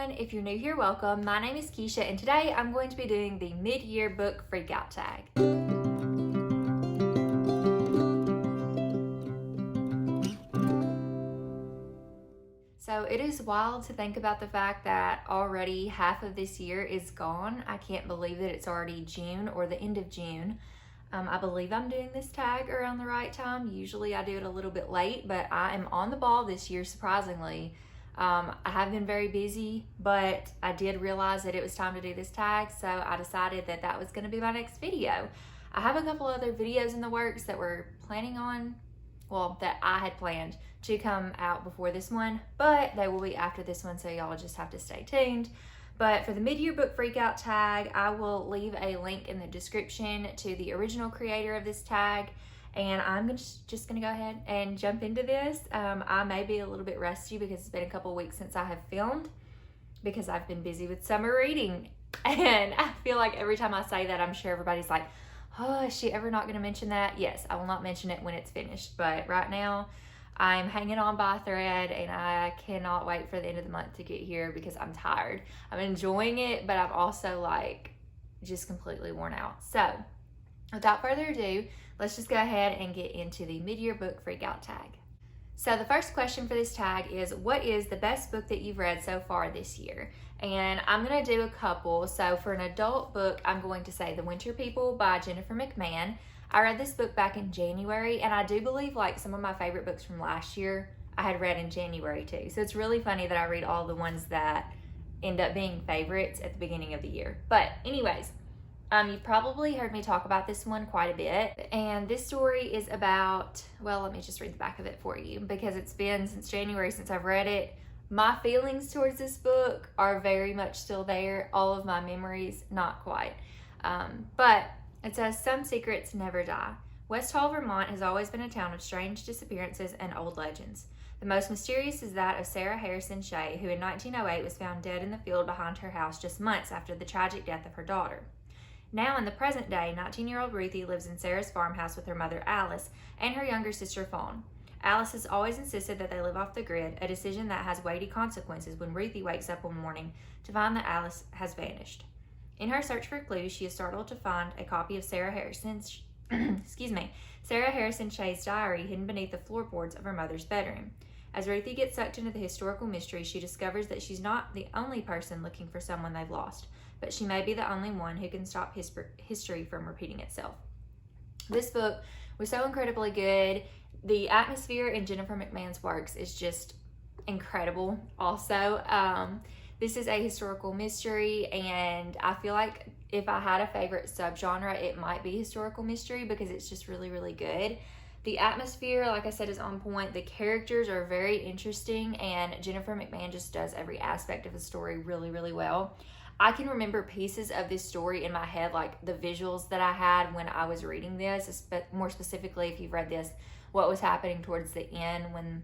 everyone. If you're new here, welcome. My name is Keisha and today I'm going to be doing the mid-year book freakout tag. So it is wild to think about the fact that already half of this year is gone. I can't believe that it's already June or the end of June. I believe I'm doing this tag around the right time. Usually I do it a little bit late, but I am on the ball this year, surprisingly. I have been very busy, but I did realize that it was time to do this tag, so I decided that that was going to be my next video. I have a couple other videos in the works that we're planning on, well, that I had planned to come out before this one, but they will be after this one, so y'all just have to stay tuned. But for the mid-year book freakout tag, I will leave a link in the description to the original creator of this tag. And I'm just gonna go ahead and jump into this. I may be a little bit rusty because it's been a couple weeks since I have filmed because I've been busy with summer reading. And I feel like every time I say that, I'm sure everybody's like, oh, is she ever not gonna mention that? Yes, I will not mention it when it's finished. But right now, I'm hanging on by a thread and I cannot wait for the end of the month to get here because I'm tired. I'm enjoying it, but I'm also like just completely worn out. So without further ado, let's just go ahead and get into the mid-year book freakout tag. So the first question for this tag is, what is the best book that you've read so far this year? And I'm gonna do a couple. So for an adult book, I'm going to say The Winter People by Jennifer McMahon. I read this book back in January, and I do believe like some of my favorite books from last year I had read in January too. So it's really funny that I read all the ones that end up being favorites at the beginning of the year. But anyways, you've probably heard me talk about this one quite a bit. And this story is about, well, let me just read the back of it for you because it's been since January since I've read it. My feelings towards this book are very much still there. All of my memories, not quite. But it says, some secrets never die. West Hall, Vermont has always been a town of strange disappearances and old legends. The most mysterious is that of Sarah Harrison Shea, who in 1908 was found dead in the field behind her house just months after the tragic death of her daughter. Now in the present day, 19-year-old Ruthie lives in Sarah's farmhouse with her mother Alice and her younger sister Fawn. Alice has always insisted that they live off the grid, a decision that has weighty consequences when Ruthie wakes up one morning to find that Alice has vanished. In her search for clues, she is startled to find a copy of Sarah Harrison's Sarah Harrison Shea's diary hidden beneath the floorboards of her mother's bedroom. As Ruthie gets sucked into the historical mystery, she discovers that she's not the only person looking for someone they've lost, but she may be the only one who can stop history from repeating itself. This book was so incredibly good. The atmosphere in Jennifer McMahon's works is just incredible also. This is a historical mystery, and I feel like if I had a favorite subgenre, it might be historical mystery because it's just really, really good. The atmosphere, like I said, is on point. The characters are very interesting, and Jennifer McMahon just does every aspect of the story really, really well. I can remember pieces of this story in my head, like the visuals that I had when I was reading this, more specifically if you've read this, what was happening towards the end when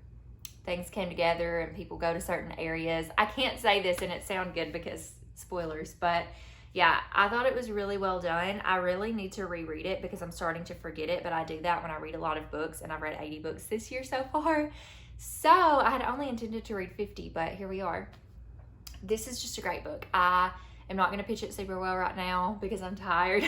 things came together and people go to certain areas. I can't say this and it sound good because spoilers, but yeah, I thought it was really well done. I really need to reread it because I'm starting to forget it, but I do that when I read a lot of books, and I've read 80 books this year so far. So I had only intended to read 50, but here we are. This is just a great book. I am not going to pitch it super well right now because I'm tired,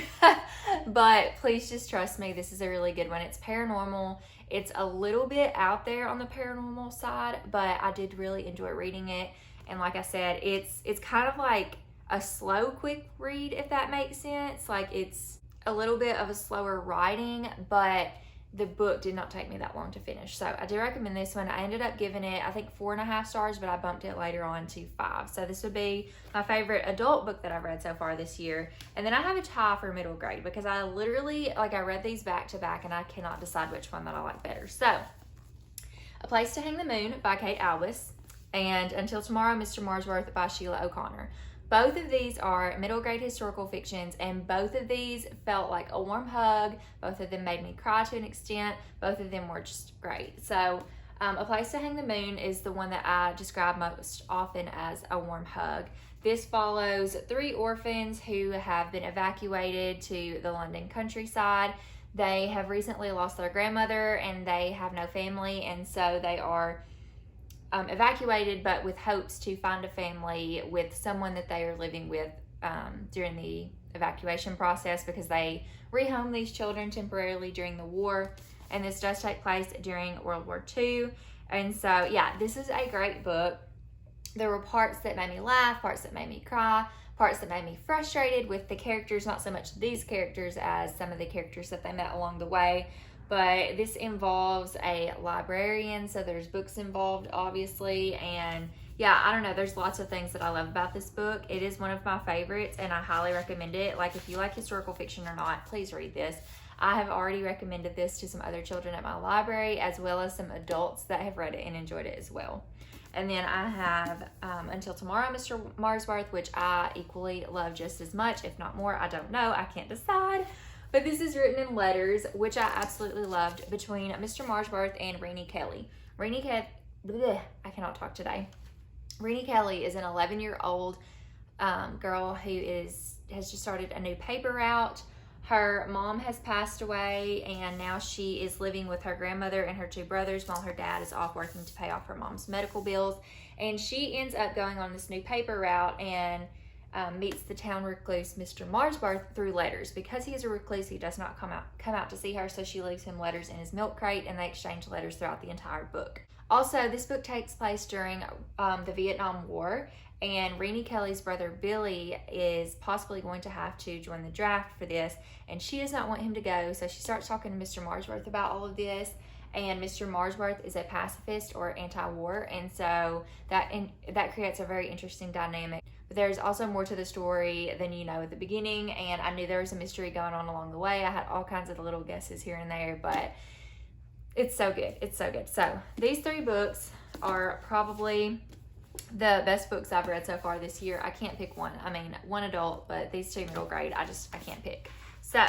but please just trust me. This is a really good one. It's paranormal. It's a little bit out there on the paranormal side, but I did really enjoy reading it. And like I said, it's kind of like a slow, quick read, if that makes sense. Like it's a little bit of a slower writing, but the book did not take me that long to finish. So I do recommend this one. I ended up giving it, I think, 4.5 stars, but I bumped it later on to 5. So this would be my favorite adult book that I've read so far this year. And then I have a tie for middle grade because I literally, like, I read these back to back and I cannot decide which one that I like better. So A Place to Hang the Moon by Kate Albus and Until Tomorrow, Mr. Marsworth by Sheila O'Connor. Both of these are middle grade historical fictions, and both of these felt like a warm hug. Both of them made me cry to an extent. Both of them were just great. So A Place to Hang the Moon is the one that I describe most often as a warm hug. This follows 3 orphans who have been evacuated to the London countryside. They have recently lost their grandmother and they have no family, and so they are evacuated, but with hopes to find a family with someone that they are living with during the evacuation process, because they rehomed these children temporarily during the war. And this does take place during World War II. And so, yeah, this is a great book. There were parts that made me laugh, parts that made me cry, parts that made me frustrated with the characters, not so much these characters as some of the characters that they met along the way. But this involves a librarian, so there's books involved, obviously. And yeah, I don't know, there's lots of things that I love about this book. It is one of my favorites, and I highly recommend it. Like, if you like historical fiction or not, please read this. I have already recommended this to some other children at my library, as well as some adults that have read it and enjoyed it as well. And then I have Until Tomorrow, Mr. Marsworth, which I equally love just as much, if not more. I don't know. I can't decide. But this is written in letters, which I absolutely loved, between Mr. Marsworth and Renee Kelly. I cannot talk today. Renee Kelly is an 11-year-old girl who has just started a new paper route. Her mom has passed away, and now she is living with her grandmother and her 2 brothers while her dad is off working to pay off her mom's medical bills. And she ends up going on this new paper route and meets the town recluse, Mr. Marsworth, through letters. Because he is a recluse, he does not come out to see her, so she leaves him letters in his milk crate, and they exchange letters throughout the entire book. Also, this book takes place during the Vietnam War, and Renee Kelly's brother Billy is possibly going to have to join the draft for this, and she does not want him to go, so she starts talking to Mr. Marsworth about all of this. And Mr. Marsworth is a pacifist or anti-war, and so that creates a very interesting dynamic. But there's also more to the story than you know at the beginning, and I knew there was a mystery going on along the way. I had all kinds of little guesses here and there, but it's so good. It's so good. So these 3 books are probably the best books I've read so far this year. I can't pick one. I mean, one adult, but these 2 middle grade, I can't pick. So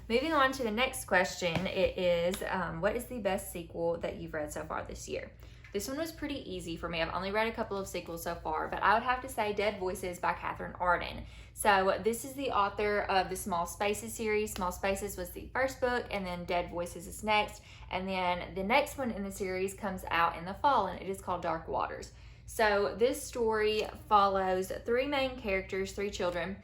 moving on to the next question, it is, what is the best sequel that you've read so far this year? This one was pretty easy for me. I've only read a couple of sequels so far, but I would have to say Dead Voices by Catherine Arden. So this is the author of the Small Spaces series. Small Spaces was the first book, and then Dead Voices is next. And then the next one in the series comes out in the fall, and it is called Dark Waters. So this story follows 3 main characters, 3 children.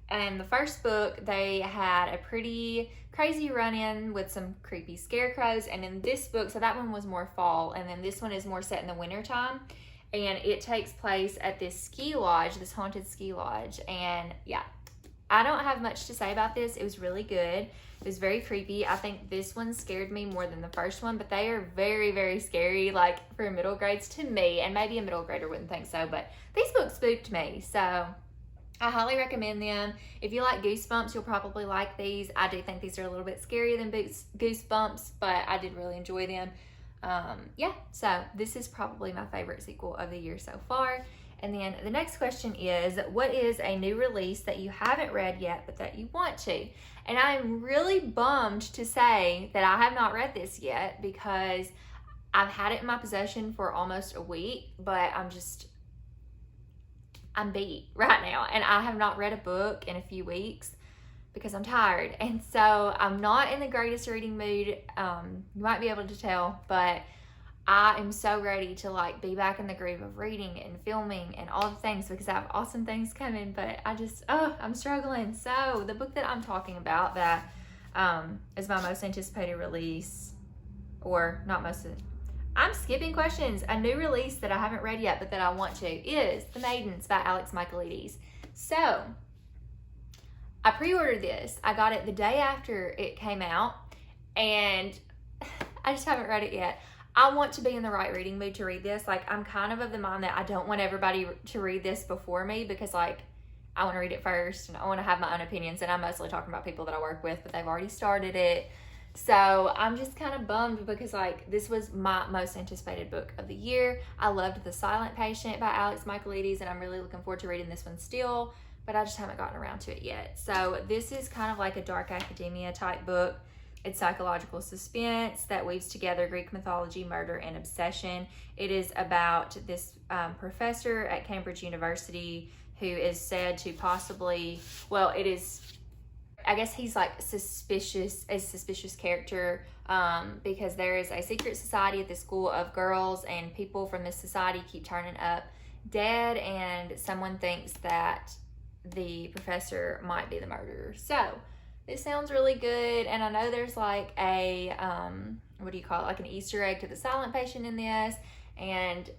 And the first book, they had a pretty crazy run-in with some creepy scarecrows. And in this book, so that one was more fall, and then this one is more set in the winter time. And it takes place at this ski lodge, this haunted ski lodge. And yeah, I don't have much to say about this. It was really good. It was very creepy. I think this one scared me more than the first one, but they are very, very scary, like for middle grades to me, and maybe a middle grader wouldn't think so, but these books spooked me. So I highly recommend them. If you like Goosebumps, you'll probably like these. I do think these are a little bit scarier than Goosebumps, but I did really enjoy them. Yeah, so this is probably my favorite sequel of the year so far. And then the next question is, what is a new release that you haven't read yet but that you want to? And I'm really bummed to say that I have not read this yet, because I've had it in my possession for almost a week, but I'm beat right now, and I have not read a book in a few weeks because I'm tired. And so I'm not in the greatest reading mood. You might be able to tell, but I am so ready to be back in the groove of reading and filming and all the things, because I have awesome things coming, but I'm struggling. So the book that I'm talking about that is my most anticipated release, or not most of it. I'm skipping questions. A new release that I haven't read yet but that I want to is The Maidens by Alex Michaelides. So I pre-ordered this. I got it the day after it came out, and I just haven't read it yet. I want to be in the right reading mood to read this. I'm kind of the mind that I don't want everybody to read this before me, because I want to read it first and I want to have my own opinions. And I'm mostly talking about people that I work with, but they've already started it. So I'm just kind of bummed, because this was my most anticipated book of the year. I loved The Silent Patient by Alex Michaelides, and I'm really looking forward to reading this one still, but I just haven't gotten around to it yet. So this is kind of like a dark academia type book. It's psychological suspense that weaves together Greek mythology, murder, and obsession. It is about this professor at Cambridge University who is said to possibly, well, it is I guess he's like a suspicious character, because there is a secret society at the school of girls, and people from this society keep turning up dead, and someone thinks that the professor might be the murderer. So this sounds really good, and I know there's like a what do you call it, like an Easter egg to the silent patient in this, and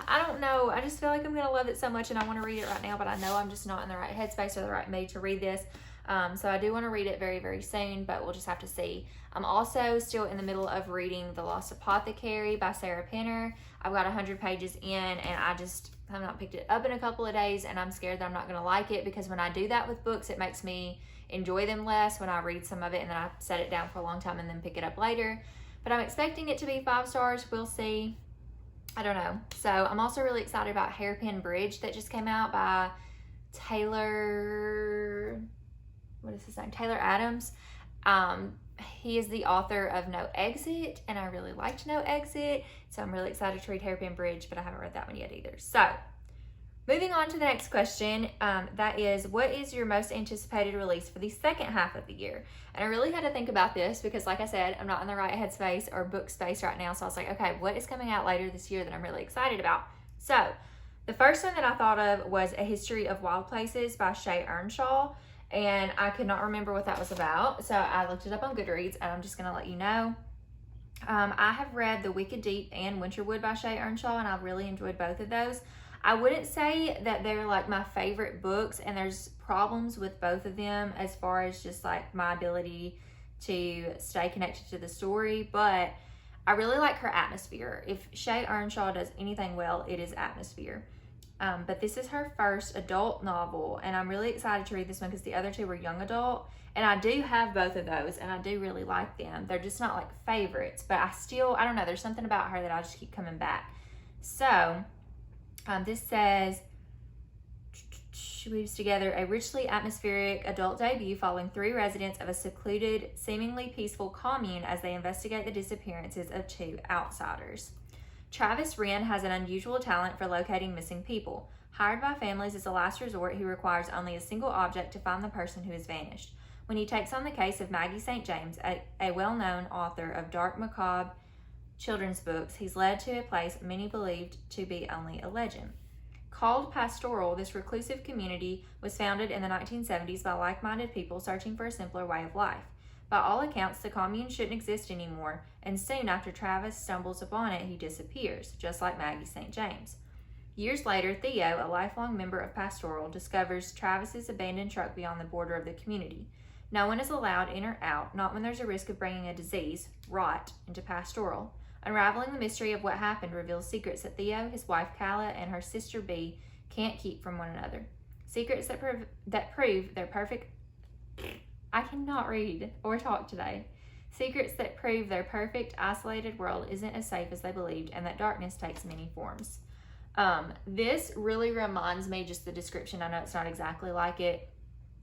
I don't know, I just feel like I'm gonna love it so much, and I want to read it right now, but I know I'm just not in the right headspace or the right mood to read this. So I do want to read it very, very soon, but we'll just have to see. I'm also still in the middle of reading The Lost Apothecary by Sarah Penner. I've got 100 pages in, and I just have not picked it up in a couple of days, and I'm scared that I'm not going to like it, because when I do that with books, it makes me enjoy them less when I read some of it and then I set it down for a long time and then pick it up later. But I'm expecting it to be 5 stars. We'll see. I don't know. So I'm also really excited about Hairpin Bridge that just came out by Taylor... what is his name? Taylor Adams. He is the author of No Exit, and I really liked No Exit, so I'm really excited to read Hairpin Bridge, but I haven't read that one yet either. So, moving on to the next question, that is, what is your most anticipated release for the second half of the year? And I really had to think about this because, like I said, I'm not in the right headspace or book space right now, so I was like, okay, what is coming out later this year that I'm really excited about? So, the first one that I thought of was A History of Wild Places by Shay Earnshaw. And I could not remember what that was about, so I looked it up on Goodreads, and I'm just going to let you know. I have read The Wicked Deep and Winterwood by Shay Earnshaw, and I've really enjoyed both of those. I wouldn't say that they're like my favorite books, and there's problems with both of them as far as just like my ability to stay connected to the story, but I really like her atmosphere. If Shay Earnshaw does anything well, it is atmosphere. But this is her first adult novel, and I'm really excited to read this one because the other two were young adult, and I do have both of those, and I do really like them. They're just not like favorites, but I don't know, there's something about her that I just keep coming back. So, this says, she weaves together a richly atmospheric adult debut following 3 residents of a secluded, seemingly peaceful commune as they investigate the disappearances of 2 outsiders. Travis Wren has an unusual talent for locating missing people. Hired by families as a last resort, he requires only a single object to find the person who has vanished. When he takes on the case of Maggie St. James, a well-known author of dark, macabre children's books, he's led to a place many believed to be only a legend. Called Pastoral, this reclusive community was founded in the 1970s by like-minded people searching for a simpler way of life. By all accounts, the commune shouldn't exist anymore, and soon after Travis stumbles upon it, he disappears, just like Maggie St. James. Years later, Theo, a lifelong member of Pastoral, discovers Travis's abandoned truck beyond the border of the community. No one is allowed in or out, not when there's a risk of bringing a disease, rot, into Pastoral. Unraveling the mystery of what happened reveals secrets that Theo, his wife Calla, and her sister Bee can't keep from one another. Secrets that prove their perfect... I cannot read or talk today. Secrets that prove their perfect, isolated world isn't as safe as they believed, and that darkness takes many forms. This really reminds me, just the description, I know it's not exactly like it,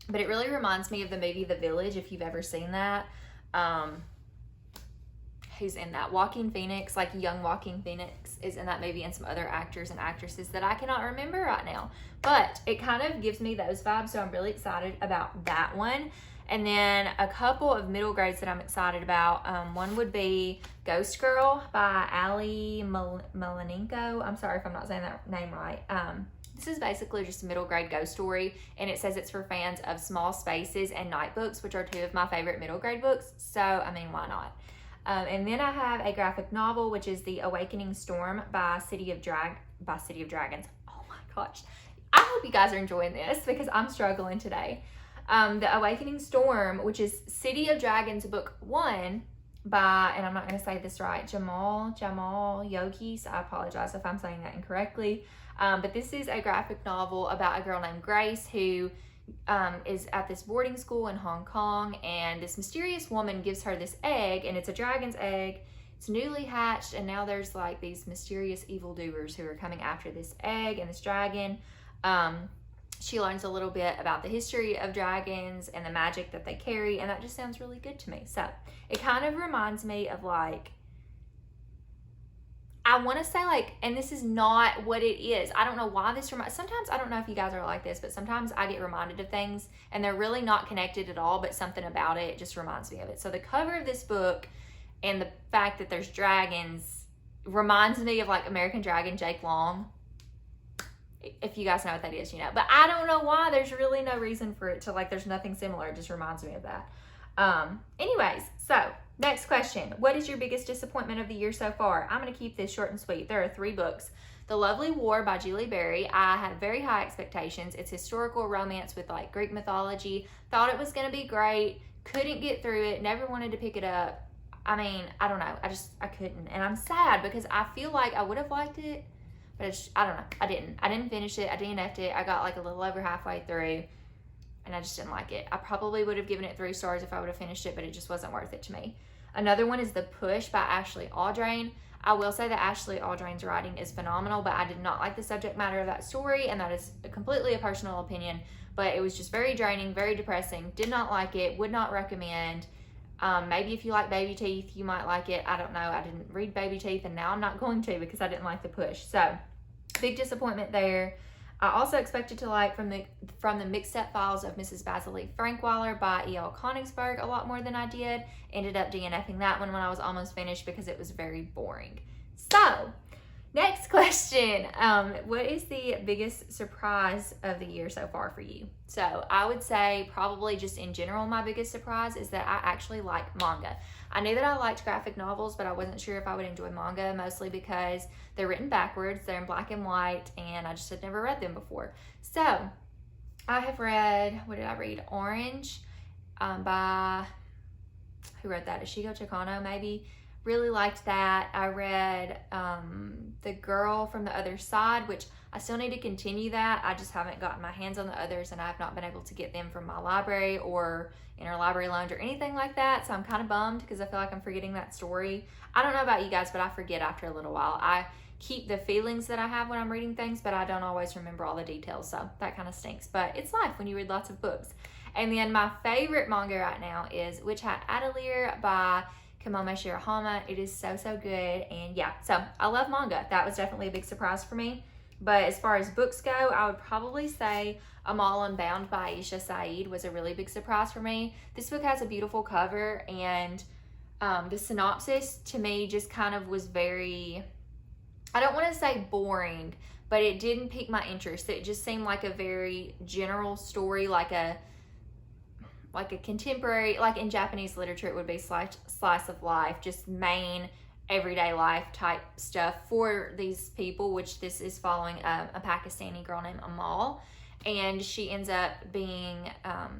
but it really reminds me of the movie The Village, if you've ever seen that. Who's in that? Joaquin Phoenix, like young Joaquin Phoenix is in that movie, and some other actors and actresses that I cannot remember right now. But it kind of gives me those vibes, so I'm really excited about that one. And then a couple of middle grades that I'm excited about. One would be Ghost Girl by Ali Malinenko. I'm sorry if I'm not saying that name right. This is basically just a middle grade ghost story, and it says it's for fans of Small Spaces and Night Books, which are 2 of my favorite middle grade books. So, I mean, why not? And then I have a graphic novel, which is The Awakening Storm by City of Dragons. Oh my gosh. I hope you guys are enjoying this because I'm struggling today. The Awakening Storm, which is City of Dragons book 1 by, and I'm not going to say this right, Jamal Yogis. I apologize if I'm saying that incorrectly. But this is a graphic novel about a girl named Grace who is at this boarding school in Hong Kong, and this mysterious woman gives her this egg, and it's a dragon's egg. It's newly hatched, and now there's like these mysterious evildoers who are coming after this egg and this dragon. She learns a little bit about the history of dragons and the magic that they carry, and that just sounds really good to me. So it kind of reminds me of like, I want to say like, and this is not what it is. I don't know why this sometimes, I don't know if you guys are like this, but sometimes I get reminded of things and they're really not connected at all, but something about it just reminds me of it. So the cover of this book and the fact that there's dragons reminds me of like American Dragon, Jake Long. If you guys know what that is, you know. But I don't know why. There's really no reason for it to, like, there's nothing similar. It just reminds me of that. Anyways, so next question. What is your biggest disappointment of the year so far? I'm going to keep this short and sweet. There are 3 books. The Lovely War by Julie Berry. I had very high expectations. It's historical romance with, like, Greek mythology. Thought it was going to be great. Couldn't get through it. Never wanted to pick it up. I mean, I don't know. I couldn't. And I'm sad because I feel like I would have liked it. But I don't know. I didn't finish it. I DNF'd it. I got like a little over halfway through and I just didn't like it. I probably would have given it 3 stars if I would have finished it, but it just wasn't worth it to me. Another one is The Push by Ashley Audrain. I will say that Ashley Audrain's writing is phenomenal, but I did not like the subject matter of that story, and that is completely a personal opinion, but it was just very draining, very depressing. Did not like it. Would not recommend. Maybe if you like Baby Teeth, you might like it. I don't know. I didn't read Baby Teeth, and now I'm not going to because I didn't like The Push. So, big disappointment there. I also expected to like From the Mixed Up Files of Mrs. Basilea Frankweiler by E.L. Konigsberg a lot more than I did. Ended up DNFing that one when I was almost finished because it was very boring. So, next question. What is the biggest surprise of the year so far for you? So I would say probably just in general, my biggest surprise is that I actually like manga. I knew that I liked graphic novels, but I wasn't sure if I would enjoy manga, mostly because they're written backwards, they're in black and white, and I just had never read them before. So I have read, what did I read? Orange by, who wrote that? Ishigo Chikano, maybe. Really liked that. I read The Girl from the Other Side, which I still need to continue that. I just haven't gotten my hands on the others, and I have not been able to get them from my library or interlibrary lounge or anything like that. So I'm kind of bummed because I feel like I'm forgetting that story. I don't know about you guys, but I forget after a little while. I keep the feelings that I have when I'm reading things, but I don't always remember all the details. So that kind of stinks. But it's life when you read lots of books. And then my favorite manga right now is Witch Hat Atelier by Kamome Shirahama. It is so good. And yeah, so I love manga. That was definitely a big surprise for me. But as far as books go, I would probably say Amal Unbound by Aisha Saeed was a really big surprise for me. This book has a beautiful cover, and the synopsis to me just kind of was very, I don't want to say boring, but it didn't pique my interest. It just seemed like a very general story, like a contemporary, like in Japanese literature, it would be slice of life, just main everyday life type stuff for these people, which this is following a Pakistani girl named Amal, and she ends up being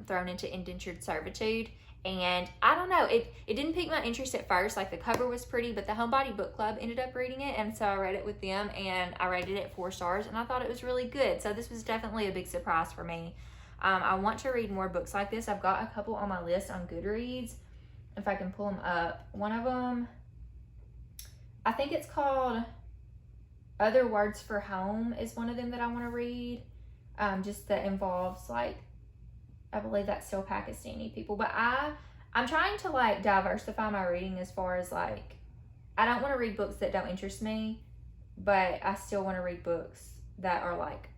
thrown into indentured servitude. And I don't know, it didn't pique my interest at first. Like, the cover was pretty, but the Homebody Book Club ended up reading it, and so I read it with them, and I rated it 4 stars, and I thought it was really good. So this was definitely a big surprise for me. I want to read more books like this. I've got a couple on my list on Goodreads, if I can pull them up. One of them, I think it's called Other Words for Home, is one of them that I want to read. Just that involves, like, I believe that's still Pakistani people. But I'm trying to, like, diversify my reading as far as, like, I don't want to read books that don't interest me, but I still want to read books that are, like,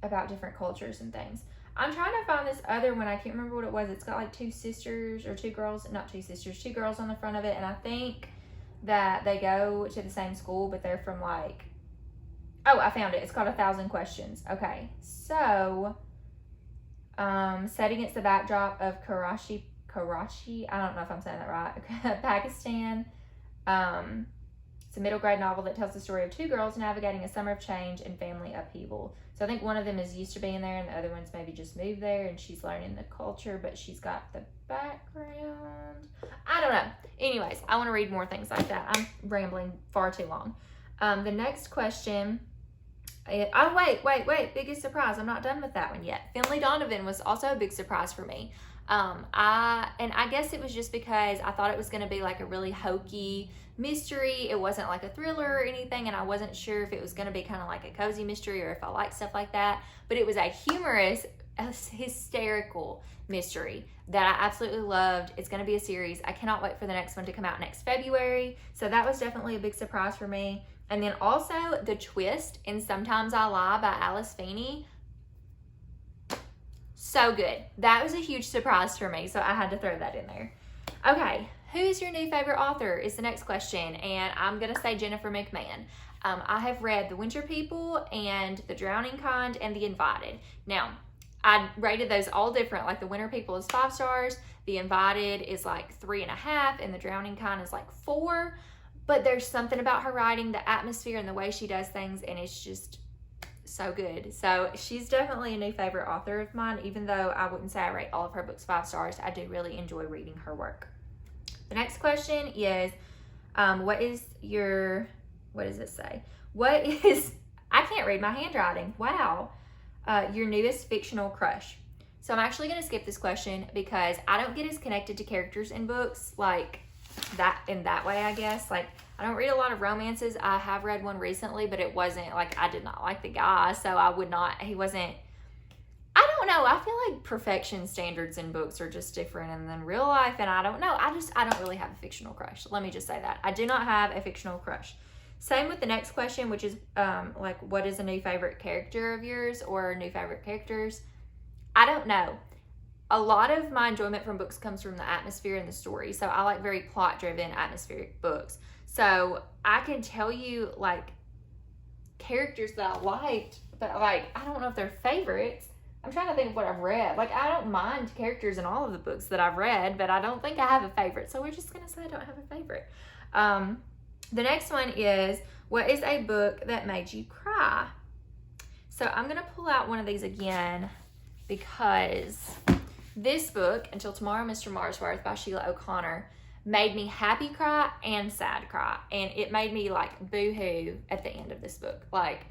about different cultures and things. I'm trying to find this other one. I can't remember what it was. It's got like 2 sisters or 2 girls, not 2 sisters, 2 girls on the front of it. And I think that they go to the same school, but they're from like, oh, I found it. It's called 1,000 Questions. Okay. So, set against the backdrop of Karachi, I don't know if I'm saying that right, Pakistan. It's a middle grade novel that tells the story of 2 girls navigating a summer of change and family upheaval. So I think one of them is used to being there, and the other one's maybe just moved there, and she's learning the culture, but she's got the background. I don't know. Anyways, I want to read more things like that. I'm rambling far too long. The next question. Wait. Biggest surprise. I'm not done with that one yet. Finley Donovan was also a big surprise for me. I guess it was just because I thought it was going to be like a really hokey mystery. It wasn't like a thriller or anything, and I wasn't sure if it was going to be kind of like a cozy mystery or if I like stuff like that. But it was a humorous a hysterical mystery that I absolutely loved. It's going to be a series. I cannot wait for the next one to come out next February. So that was definitely a big surprise for me. And then also The Twist in Sometimes I Lie by Alice Feeney. So good. That was a huge surprise for me, so I had to throw that in there. Okay, who's your new favorite author is the next question, and I'm going to say Jennifer McMahon. I have read The Winter People and The Drowning Kind and The Invited. Now, I rated those all different. Like The Winter People is 5 stars, The Invited is like 3.5, and The Drowning Kind is like 4. But there's something about her writing, the atmosphere and the way she does things, and it's just so good. So she's definitely a new favorite author of mine, even though I wouldn't say I rate all of her books 5 stars. I do really enjoy reading her work. The next question is, what does it say? I can't read my handwriting. Wow. Your newest fictional crush. So I'm actually going to skip this question because I don't get as connected to characters in books like that in that way, I guess. Like, I don't read a lot of romances. I have read one recently, but it wasn't like, I did not like the guy, so he wasn't, I don't know. I feel like perfection standards in books are just different and then real life, and I don't know. I don't really have a fictional crush. Let me just say that. I do not have a fictional crush. Same with the next question, which is like, what is a new favorite character of yours or new favorite characters? I don't know. A lot of my enjoyment from books comes from the atmosphere and the story. So I like very plot-driven, atmospheric books. So I can tell you like characters that I liked, but like, I don't know if they're favorites. I'm trying to think of what I've read. Like, I don't mind characters in all of the books that I've read, but I don't think I have a favorite. So we're just going to say I don't have a favorite. The next one is, what is a book that made you cry? So I'm going to pull out one of these again because this book, Until Tomorrow, Mr. Marsworth by Sheila O'Connor, made me happy cry and sad cry. And it made me like boo-hoo at the end of this book. Like,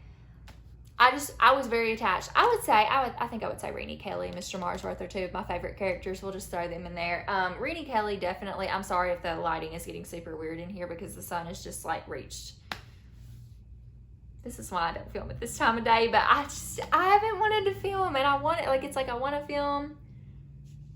I was very attached. I think I would say Renee Kelly and Mr. Marsworth are 2 of my favorite characters. We'll just throw them in there. Renee Kelly, definitely. I'm sorry if the lighting is getting super weird in here because the sun has just like reached. This is why I don't film at this time of day, but I haven't wanted to film, and I want to film,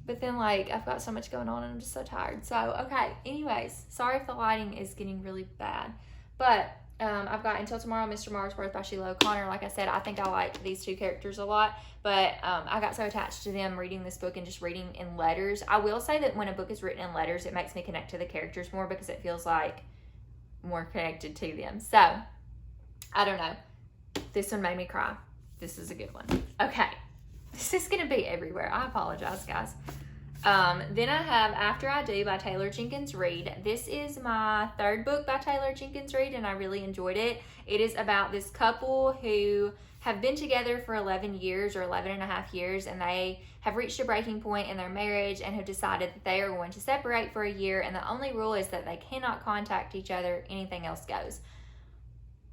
but then like I've got so much going on and I'm just so tired. So, okay. Anyways, sorry if the lighting is getting really bad, but I've got Until Tomorrow, Mr. Marsworth by Sheila O'Connor. Like I said, I think I like these 2 characters a lot, but I got so attached to them reading this book and just reading in letters. I will say that when a book is written in letters, it makes me connect to the characters more because it feels like more connected to them. So, I don't know. This one made me cry. This is a good one. Okay. This is going to be everywhere. I apologize, guys. Then I have After I Do by Taylor Jenkins Reid. This is my 3rd book by Taylor Jenkins Reid, and I really enjoyed it. It is about this couple who have been together for 11 years or 11 and a half years, and they have reached a breaking point in their marriage and have decided that they are going to separate for a year, and the only rule is that they cannot contact each other. Anything else goes.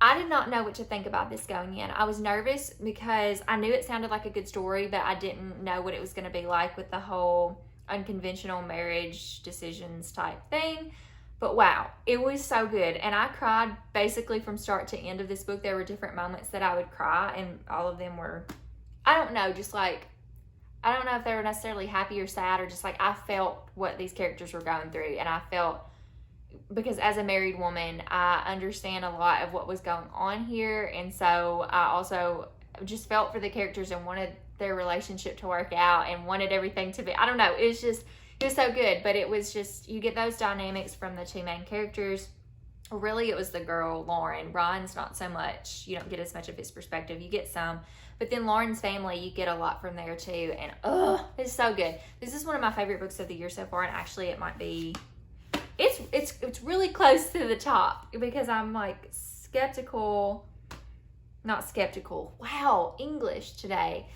I did not know what to think about this going in. I was nervous because I knew it sounded like a good story, but I didn't know what it was going to be like with the whole unconventional marriage decisions type thing. But wow, it was so good. And I cried basically from start to end of this book. There were different moments that I would cry, and all of them were, I don't know, just like, I don't know if they were necessarily happy or sad, or just like I felt what these characters were going through. And I felt, because as a married woman, I understand a lot of what was going on here. And so I also just felt for the characters and wanted their relationship to work out and wanted everything to be, I don't know, it was so good. But it was just, you get those dynamics from the 2 main characters. Really, it was the girl, Lauren. Ron's not so much. You don't get as much of his perspective. You get some. But then Lauren's family, you get a lot from there too. And it's so good. This is one of my favorite books of the year so far. And actually, it might be, it's really close to the top because I'm like not skeptical. Wow, English today.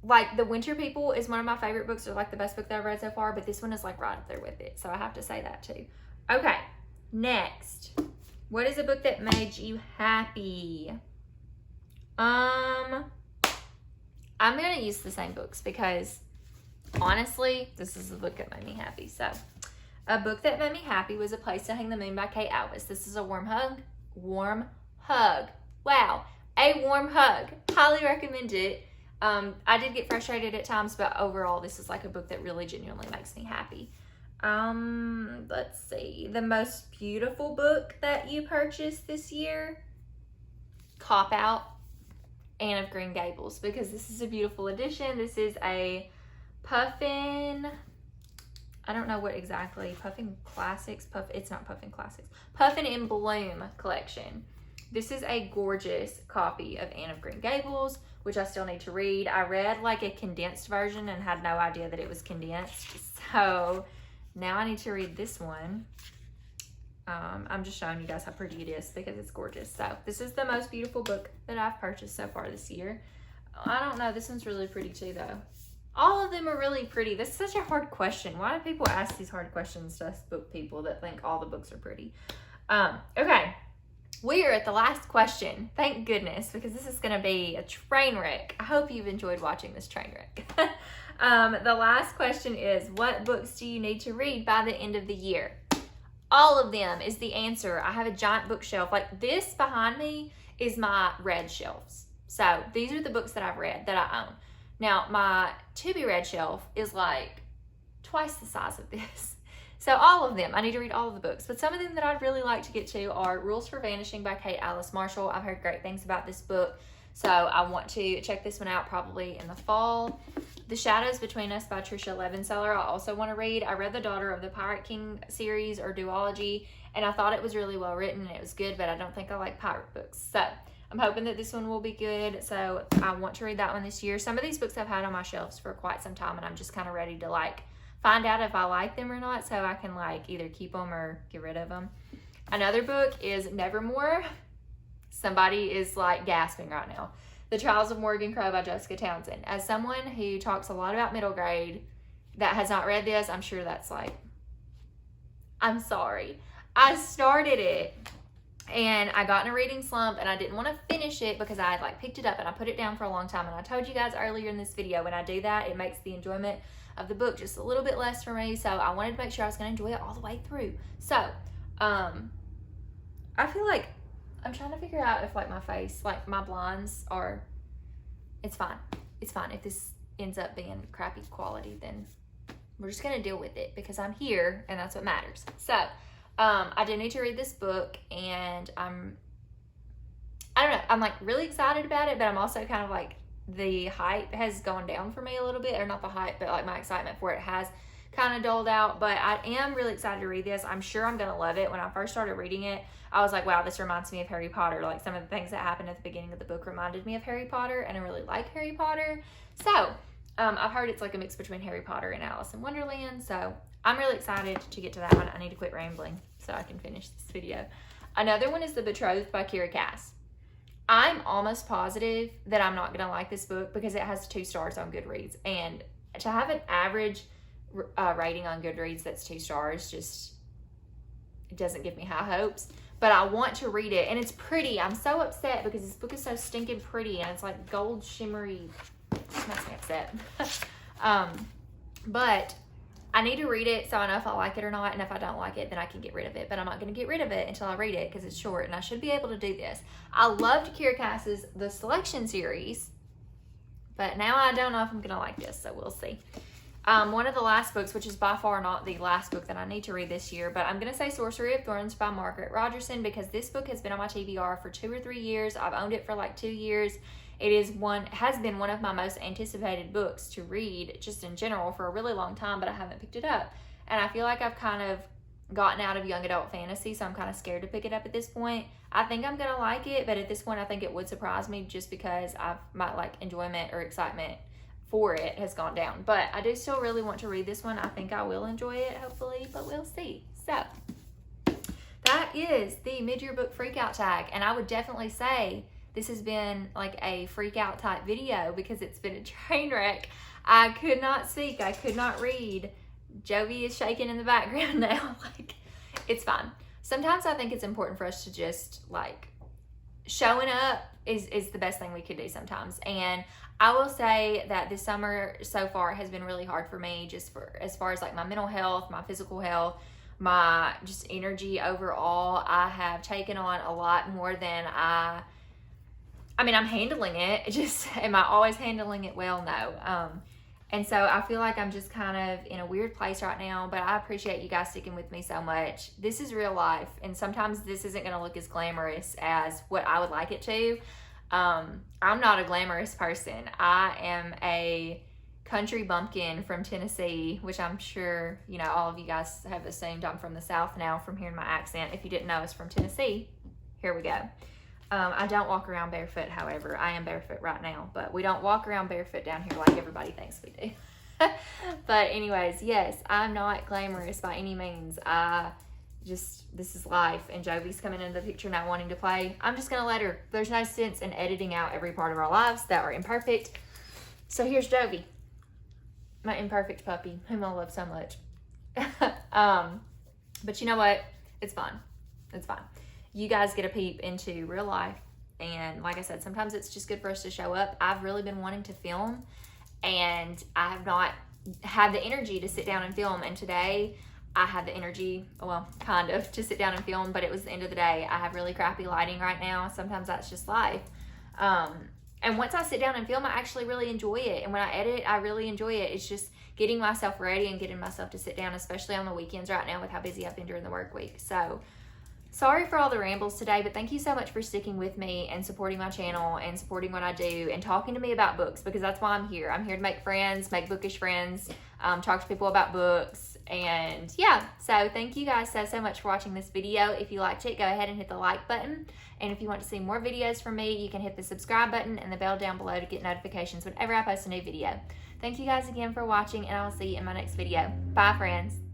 Like The Winter People is one of my favorite books, or like the best book that I've read so far, but this one is like right up there with it. So I have to say that too. Okay, next. What is a book that made you happy? I'm going to use the same books because honestly, this is the book that made me happy. So, a book that made me happy was A Place to Hang the Moon by Kate Albus. This is a warm hug. Wow. A warm hug. Highly recommend it. I did get frustrated at times, but overall, this is like a book that really genuinely makes me happy. Let's see. The most beautiful book that you purchased this year? Cop Out, Anne of Green Gables, because this is a beautiful edition. This is a Puffin, I don't know what exactly, Puffin Classics, it's not Puffin Classics, Puffin in Bloom collection. This is a gorgeous copy of Anne of Green Gables, which I still need to read. I read like a condensed version and had no idea that it was condensed. So now I need to read this one. I'm just showing you guys how pretty it is because it's gorgeous. So this is the most beautiful book that I've purchased so far this year. I don't know. This one's really pretty too though. All of them are really pretty. This is such a hard question. Why do people ask these hard questions to us book people that think all the books are pretty? Okay. We are at the last question. Thank goodness, because this is going to be a train wreck. I hope you've enjoyed watching this train wreck. The last question is, what books do you need to read by the end of the year? All of them is the answer. I have a giant bookshelf. Like this behind me is my read shelves. So these are the books that I've read that I own. Now my to be read shelf is like twice the size of this. So all of them, I need to read all of the books. But some of them that I'd really like to get to are Rules for Vanishing by Kate Alice Marshall. I've heard great things about this book. So I want to check this one out probably in the fall. The Shadows Between Us by Tricia Levenseller, I also want to read. I read the Daughter of the Pirate King series or duology, and I thought it was really well written and it was good, but I don't think I like pirate books. So I'm hoping that this one will be good. So I want to read that one this year. Some of these books I've had on my shelves for quite some time, and I'm just kind of ready to like find out if I like them or not, so I can like either keep them or get rid of them. Another book is Nevermore. Somebody is like gasping right now. The Trials of Morgan Crow by Jessica Townsend. As someone who talks a lot about middle grade that has not read this, I'm sure that's like, I'm sorry. I started it and I got in a reading slump and I didn't want to finish it because I had like picked it up and I put it down for a long time. And I told you guys earlier in this video, when I do that, it makes the enjoyment of the book just a little bit less for me. So I wanted to make sure I was going to enjoy it all the way through. So, I feel like I'm trying to figure out if like my face, like my blinds are, it's fine. It's fine. If this ends up being crappy quality, then we're just going to deal with it because I'm here and that's what matters. So, I do need to read this book and I don't know, I'm like really excited about it, but I'm also kind of like, the hype has gone down for me a little bit, or not the hype, but like my excitement for it has kind of dulled out. But I am really excited to read this. I'm sure I'm gonna love it. When I first started reading it, I was like, wow, this reminds me of Harry Potter. Like some of the things that happened at the beginning of the book reminded me of Harry Potter, and I really like Harry Potter. So I've heard it's like a mix between Harry Potter and Alice in Wonderland, so I'm really excited to get to that one. I need to quit rambling so I can finish this video. Another one is The Betrothed by Kira Cass. I'm almost positive that I'm not going to like this book because it has 2 stars on Goodreads. And to have an average rating on Goodreads that's 2 stars, just, it doesn't give me high hopes. But I want to read it. And it's pretty. I'm so upset because this book is so stinking pretty. And it's like gold shimmery. It makes me upset. But I need to read it so I know if I like it or not, and if I don't like it, then I can get rid of it. But I'm not going to get rid of it until I read it because it's short, and I should be able to do this. I loved Kira Cass's The Selection series, but now I don't know if I'm going to like this, so we'll see. One of the last books, which is by far not the last book that I need to read this year, but I'm going to say Sorcery of Thorns by Margaret Rogerson because this book has been on my TBR for 2 or 3 years. I've owned it for like 2 years. It has been one of my most anticipated books to read just in general for a really long time, but I haven't picked it up. And I feel like I've kind of gotten out of young adult fantasy, so I'm kind of scared to pick it up at this point. I think I'm going to like it, but at this point I think it would surprise me just because my like enjoyment or excitement for it has gone down. But I do still really want to read this one. I think I will enjoy it, hopefully, but we'll see. So that is the mid-year book freakout tag, and I would definitely say this has been like a freak out type video because it's been a train wreck. I could not speak. I could not read. Jovi is shaking in the background now. Like, it's fine. Sometimes I think it's important for us to just like showing up is the best thing we could do sometimes. And I will say that this summer so far has been really hard for me just for as far as like my mental health, my physical health, my just energy overall. I have taken on a lot more than I I mean, I'm handling it. Just, am I always handling it well? No. And so I feel like I'm just kind of in a weird place right now, but I appreciate you guys sticking with me so much. This is real life, and sometimes this isn't going to look as glamorous as what I would like it to. I'm not a glamorous person. I am a country bumpkin from Tennessee, which I'm sure, you know, all of you guys have assumed I'm from the South now from hearing my accent. If you didn't know I was from Tennessee, here we go. I don't walk around barefoot, however. I am barefoot right now, but we don't walk around barefoot down here like everybody thinks we do. But anyways, yes, I'm not glamorous by any means. This is life, and Jovi's coming into the picture not wanting to play. I'm just gonna let her. There's no sense in editing out every part of our lives that are imperfect. So here's Jovi, my imperfect puppy, whom I love so much. But you know what? It's fine. It's fine. You guys get a peep into real life, and like I said, sometimes it's just good for us to show up. I've really been wanting to film, and I have not had the energy to sit down and film, and today I have the energy, well, kind of, to sit down and film, but it was the end of the day. I have really crappy lighting right now. Sometimes that's just life. And once I sit down and film, I actually really enjoy it, and when I edit, I really enjoy it. It's just getting myself ready and getting myself to sit down, especially on the weekends right now with how busy I've been during the work week. So sorry for all the rambles today, but thank you so much for sticking with me and supporting my channel and supporting what I do and talking to me about books, because that's why I'm here. I'm here to make friends, make bookish friends, talk to people about books, and yeah. So thank you guys so much for watching this video. If you liked it, go ahead and hit the like button. And if you want to see more videos from me, you can hit the subscribe button and the bell down below to get notifications whenever I post a new video. Thank you guys again for watching, and I will see you in my next video. Bye, friends.